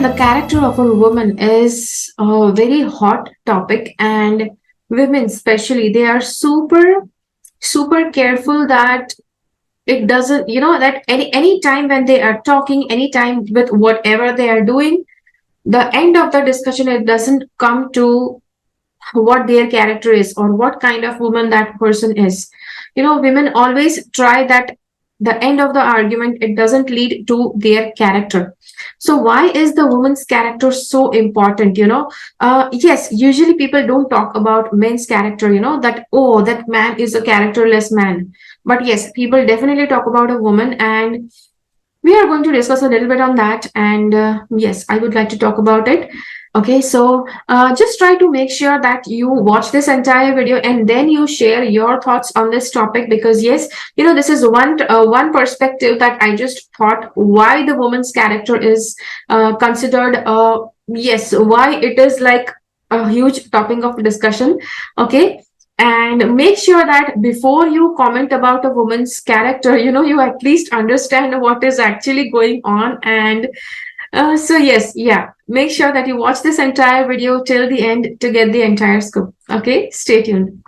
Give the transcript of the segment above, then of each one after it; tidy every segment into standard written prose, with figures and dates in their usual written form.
the character of a woman is a very hot topic, and women especially, they are super careful that it doesn't, that any time when they are talking, any time with whatever they are doing, the end of the discussion, it doesn't come to what their character is or what kind of woman that person is. Women always try that the end of the argument, it doesn't lead to their character. So why is the woman's character so important? Yes, usually people don't talk about men's character, that, oh, that man is a characterless man. But yes, people definitely talk about a woman, and we are going to discuss a little bit on that. And yes, I would like to talk about it. Okay, so just try to make sure that you watch this entire video and then you share your thoughts on this topic, because yes, this is one perspective that I just thought why the woman's character is considered, yes, why it is like a huge topic of discussion. Okay, and make sure that before you comment about a woman's character, you at least understand what is actually going on. And so yes, yeah, make sure that you watch this entire video till the end to get the entire scoop. Okay, stay tuned.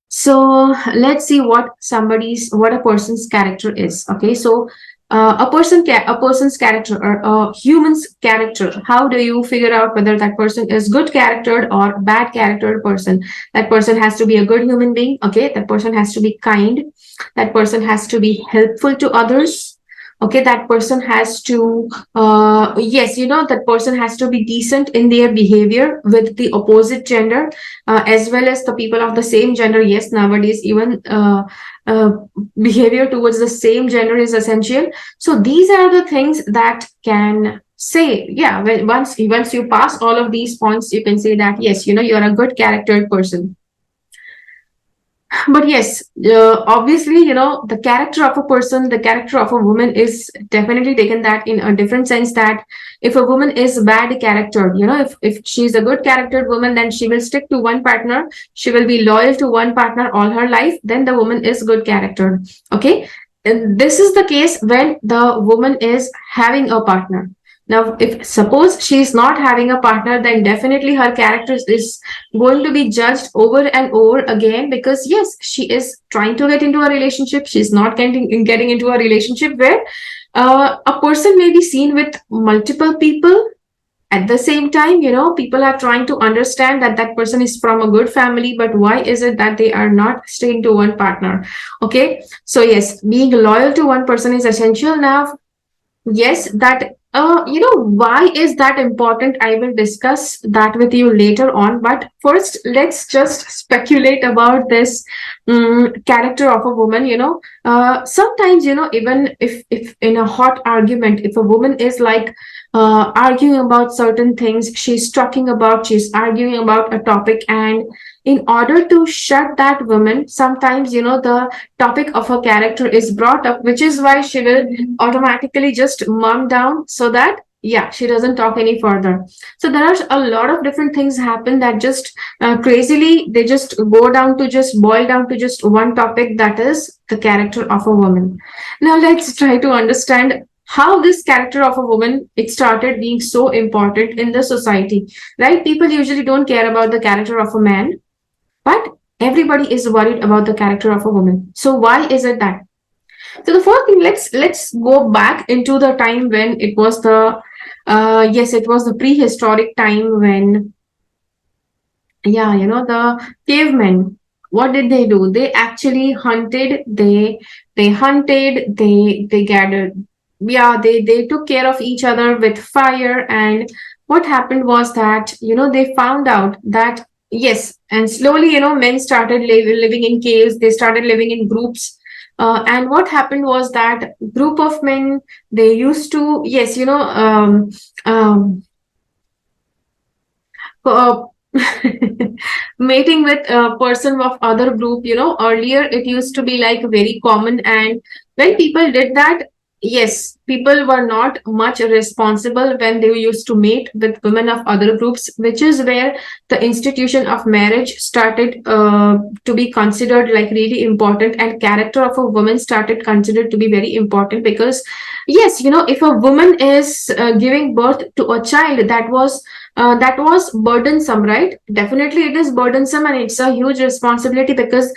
So let's see what a person's character is. Okay, so a person's character, or a human's character. How do you figure out whether that person is good charactered or bad charactered person? That person has to be a good human being. Okay, that person has to be kind. That person has to be helpful to others. Okay, that person has to yes, that person has to be decent in their behavior with the opposite gender, as well as the people of the same gender. Yes, nowadays even uh, behavior towards the same gender is essential. So these are the things that can say, yeah, once you pass all of these points, you can say that yes, you're a good charactered person. But yes, obviously, the character of a person, the character of a woman is definitely taken that in a different sense, that if a woman is bad character, if she's a good charactered woman, then she will stick to one partner. She will be loyal to one partner all her life. Then the woman is good character. Okay. And this is the case when the woman is having a partner. Now, if suppose she is not having a partner, then definitely her character is going to be judged over and over again, because yes, she is trying to get into a relationship. She's not getting into a relationship where a person may be seen with multiple people at the same time. People are trying to understand that that person is from a good family, but why is it that they are not staying to one partner? Okay, so yes, being loyal to one person is essential. Now, yes, that why is that important? I will discuss that with you later on. But first, let's just speculate about this character of a woman. Sometimes, even if in a hot argument, if a woman is like arguing about certain things, she's arguing about a topic, and in order to shut that woman, sometimes, the topic of her character is brought up, which is why she will automatically just mum down, so that yeah, she doesn't talk any further. So there are a lot of different things happen that just crazily, they just boil down to just one topic, that is the character of a woman. Now let's try to understand how this character of a woman, it started being so important in the society, right? People usually don't care about the character of a man, but everybody is worried about the character of a woman. So why is it that? So the first thing, let's go back into the time when it was the it was the prehistoric time, when the cavemen, what did they do? They actually hunted. They hunted. They gathered. Yeah, they took care of each other with fire. And what happened was that they found out that yes, and slowly men started living in caves. They started living in groups. And what happened was that group of men, they used to, yes, uh, mating with a person of other group. Earlier it used to be like very common, and when people did that, yes, people were not much responsible when they used to mate with women of other groups, which is where the institution of marriage started to be considered like really important, and character of a woman started considered to be very important. Because yes, if a woman is giving birth to a child, that was burdensome, right? Definitely it is burdensome, and it's a huge responsibility, because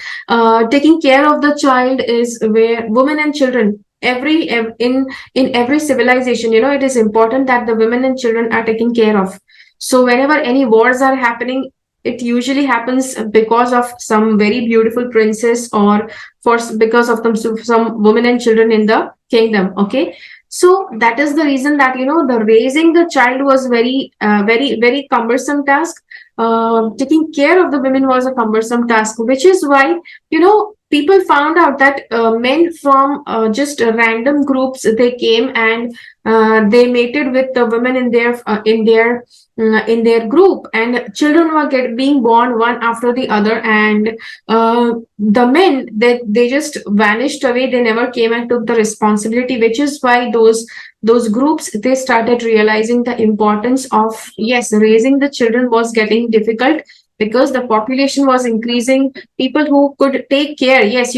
taking care of the child is where women and children, in every civilization, it is important that the women and children are taken care of. So whenever any wars are happening, it usually happens because of some very beautiful princess, or because of some women and children in the kingdom. Okay, so that is the reason that the raising the child was very cumbersome task. Taking care of the women was a cumbersome task, which is why people found out that men from just random groups, they came and they mated with the women in their group, and children were being born one after the other, and the men, they just vanished away. They never came and took the responsibility, which is why those groups, they started realizing the importance of, yes, raising the children was getting difficult, because the population was increasing. People who could take care, yes,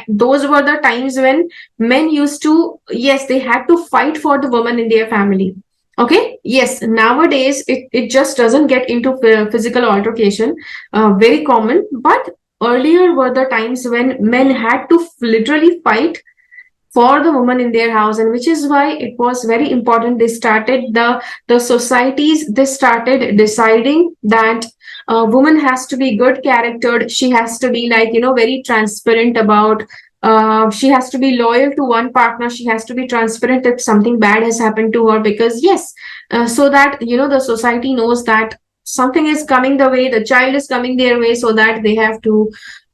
those were the times when men used to, yes, they had to fight for the woman in their family. Okay, yes, nowadays it just doesn't get into physical altercation, very common. But earlier were the times when men had to literally fight for the woman in their house, and which is why it was very important. They started the societies, they started deciding that a woman has to be good charactered, she has to be like very transparent about, she has to be loyal to one partner, she has to be transparent if something bad has happened to her, because yes, so that the society knows that something is coming the way, the child is coming their way, so that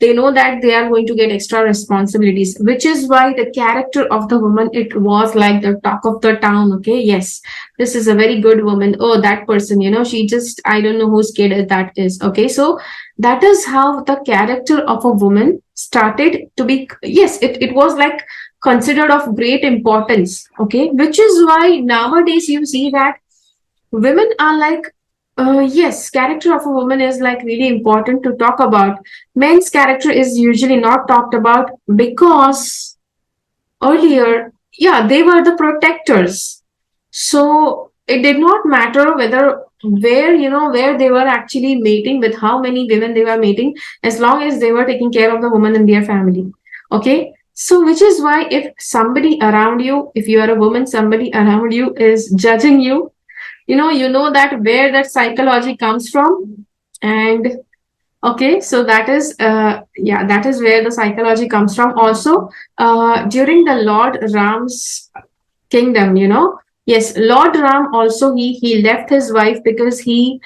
they know that they are going to get extra responsibilities, which is why the character of the woman, it was like the talk of the town. Okay, yes, this is a very good woman. Oh, that person, she just, I don't know whose kid that is. Okay, so that is how the character of a woman started to be, yes, it was like considered of great importance. Okay, which is why nowadays you see that women are like, yes, character of a woman is like really important to talk about. Men's character is usually not talked about, because earlier, yeah, they were the protectors. So it did not matter where they were actually mating, with how many women they were mating, as long as they were taking care of the woman in their family. Okay. So, which is why if somebody around you, if you are a woman, somebody around you is judging you, that where that psychology comes from. And okay, so that is yeah, that is where the psychology comes from. Also, during the Lord Ram's kingdom, yes, Lord Ram also, he left his wife, because he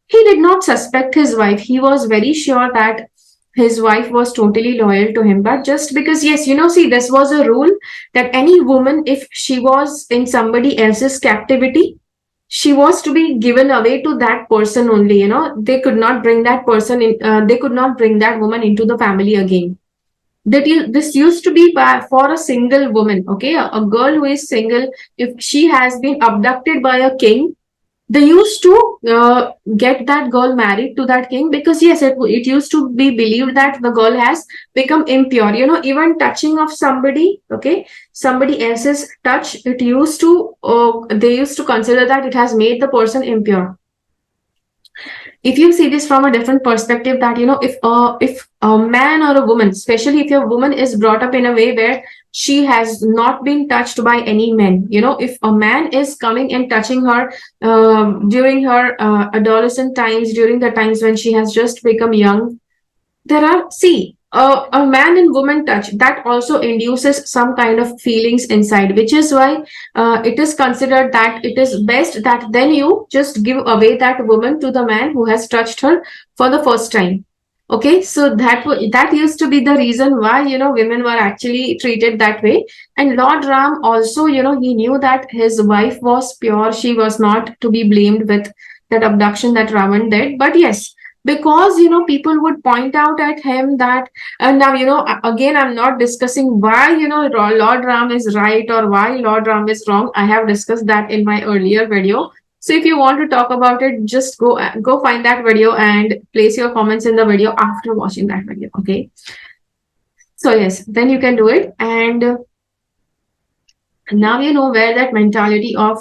did not suspect his wife. He was very sure that his wife was totally loyal to him, but just because, yes, see, this was a rule that any woman, if she was in somebody else's captivity, she was to be given away to that person only. They could not bring that person in, they could not bring that woman into the family again. This used to be for a single woman. Okay, a girl who is single, if she has been abducted by a king, they used to get that girl married to that king, because yes, it used to be believed that the girl has become impure. Even touching of somebody, okay, somebody else's touch, it used to they used to consider that it has made the person impure. If you see this from a different perspective, that if a man or a woman, especially if your woman is brought up in a way where she has not been touched by any men, if a man is coming and touching her during her adolescent times, during the times when she has just become young, there are, see, a man and woman touch, that also induces some kind of feelings inside, which is why it is considered that it is best that then you just give away that woman to the man who has touched her for the first time. Okay, so that used to be the reason why women were actually treated that way. And Lord Ram also, he knew that his wife was pure, she was not to be blamed with that abduction that Ravan did. But yes, because people would point out at him that. And now again, I'm not discussing why Lord Ram is right or why Lord Ram is wrong. I have discussed that in my earlier video. So if you want to talk about it, just go find that video and place your comments in the video after watching that video. Okay, so yes, then you can do it. And now you know where that mentality of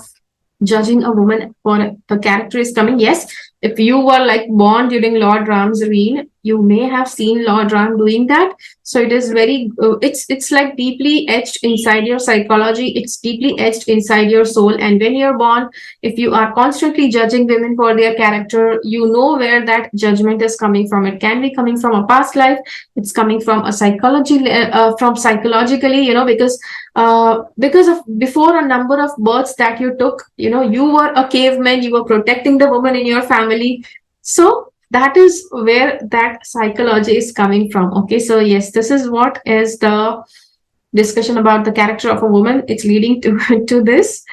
judging a woman for the character is coming. Yes, if you were like born during Lord Ram's reign, you may have seen Lord Ram doing that. So it is very it's like deeply etched inside your psychology. It's deeply etched inside your soul. And when you're born, if you are constantly judging women for their character, you know where that judgment is coming from. It can be coming from a past life. It's coming from a psychology from psychologically, because of before a number of births that you took, you were a caveman, you were protecting the woman in your family. So that is where that psychology is coming from. Okay, so yes, this is what is the discussion about the character of a woman. It's leading to to this.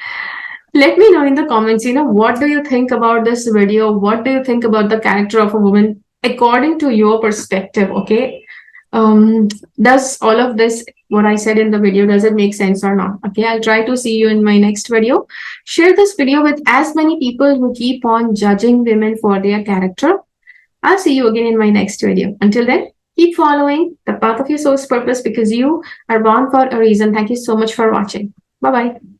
Let me know in the comments, what do you think about this video? What do you think about the character of a woman according to your perspective? Okay, does all of this, what I said in the video, does it make sense or not? Okay, I'll try to see you in my next video. Share this video with as many people who keep on judging women for their character. I'll see you again in my next video. Until then, keep following the path of your soul's purpose, because you are born for a reason. Thank you so much for watching. Bye bye.